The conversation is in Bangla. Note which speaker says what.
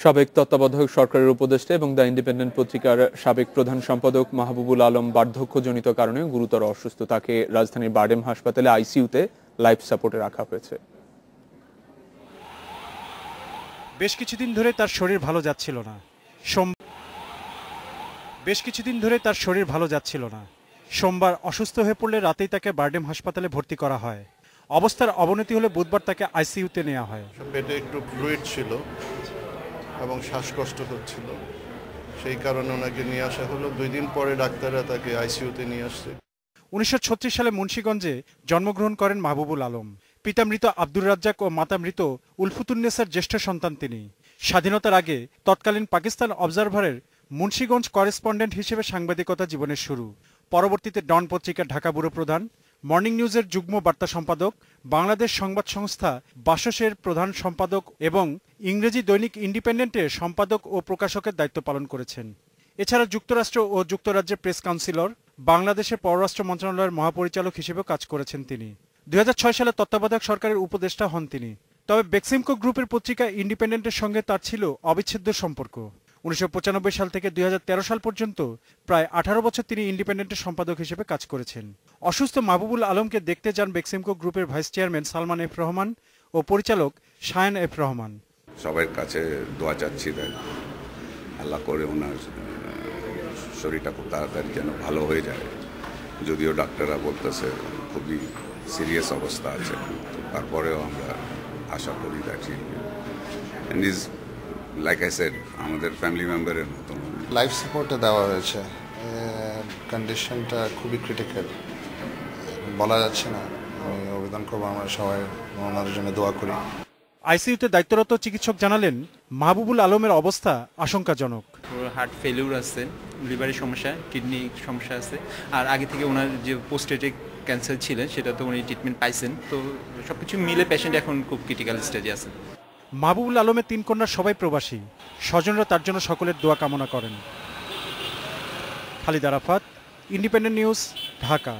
Speaker 1: সাবেক তত্ত্বাবধায়ক সরকারের উপদেষ্টা এবং দ্য ইন্ডিপেন্ডেন্ট পত্রিকার সাবেক প্রধান সম্পাদক মাহবুবুল আলম বার্ধক্যজনিত কারণে গুরুতর অসুস্থ। তাকে রাজধানীর বারডেম হাসপাতালে আইসিইউতে লাইফ সাপোর্টে রাখা হয়েছে।
Speaker 2: বেশ কিছুদিন ধরে তার শরীর ভালো যাচ্ছিল না। সোমবার অসুস্থ হয়ে পড়লে রাতেই তাকে বারডেম হাসপাতালে ভর্তি করা হয়। অবস্থার অবনতি হলে বুধবার তাকে আইসিইউতে নেওয়া হয়।
Speaker 3: পেটে একটু ফ্লুইড ছিল এবং শ্বাসকষ্ট হচ্ছিল, সেই কারণে ওনাকে নিয়ে আসা হলো। 2 দিন পরে ডাক্তাররা তাকে আইসিইউতে নিয়ে আসছে।
Speaker 2: 1936 সালে মুন্সিগঞ্জে জন্মগ্রহণ করেন মাহবুবুল আলম। পিতা মৃত আব্দুর রাজ্জাক ও মাতা মৃত উলফুতুন্নেসার জ্যেষ্ঠ সন্তান তিনি। স্বাধীনতার আগে তৎকালীন পাকিস্তান অবজারভারের মুন্সিগঞ্জ করেসপন্ডেন্ট হিসেবে সাংবাদিকতা জীবনের শুরু। পরবর্তীতে ডন পত্রিকার ঢাকা ব্যুরো প্রধান, মর্নিং নিউজের যুগ্ম বার্তা সম্পাদক, বাংলাদেশ সংবাদ সংস্থা বাসসের প্রধান সম্পাদক এবং ইংরেজি দৈনিক ইন্ডিপেন্ডেন্টের সম্পাদক ও প্রকাশকের দায়িত্ব পালন করেছেন। এছাড়া যুক্তরাষ্ট্র ও যুক্তরাজ্যের প্রেস কাউন্সিলর, বাংলাদেশের পররাষ্ট্র মন্ত্রণালয়ের মহাপরিচালক হিসেবেও কাজ করেছেন তিনি। 2006 সালে তত্ত্বাবধায়ক সরকারের উপদেষ্টা হন তিনি। তবে বেক্সিমকো গ্রুপের পত্রিকা ইন্ডিপেন্ডেন্টের সঙ্গে তার ছিল অবিচ্ছেদ্য সম্পর্ক। 1995 সাল থেকে 2013 সাল পর্যন্ত প্রায় 18 বছর তিনি ইন্ডিপেন্ডেন্টের সম্পাদক হিসেবে কাজ করেছেন। অসুস্থ মাহবুবুল আলমকে দেখতে যান বেক্সিমকো গ্রুপের vice chairman Salman F Rahman ও পরিচালক শায়ান এফ রহমান।
Speaker 4: সবার কাছে দোয়া চাচ্ছি, আল্লাহ করে ওনার শরীরটা খুব তাড়াতাড়ি যেন ভালো হয়ে যায়। যদিও ডাক্তাররা বলতেছে খুবই সিরিয়াস অবস্থা আছে, তারপরেও আমরা আশা করি দেখি and is like I said আমাদের ফ্যামিলি মেম্বারের মতন।
Speaker 3: লাইফ সাপোর্টে দেওয়া হয়েছে, কন্ডিশনটা খুবই ক্রিটিক্যাল, বলা যাচ্ছে না। আমি আবেদন করবো আমরা সবাই ওনাদের জন্য দোয়া করি।
Speaker 2: আইসিইউতে দায়িত্বরত চিকিৎসক জানালেন মাহবুবুল আলমের অবস্থা আশঙ্কাজনক।
Speaker 5: হার্ট ফেলিউর আছে, লিভারের সমস্যা, কিডনি সমস্যা আছে, আর আগে থেকে ওনার যে পোস্টেটিক ক্যান্সার ছিলেন সেটা তো উনি ট্রিটমেন্ট পাইছেন। তো সবকিছু মিলে পেশেন্ট এখন খুব ক্রিটিক্যাল স্টেজে আছে।
Speaker 2: মাহবুবুল আলমের 3 কন্যা সবাই প্রবাসী। স্বজনরা তার জন্য সকলের দোয়া কামনা করেন। Khalid Arafat, independent news, Dhaka.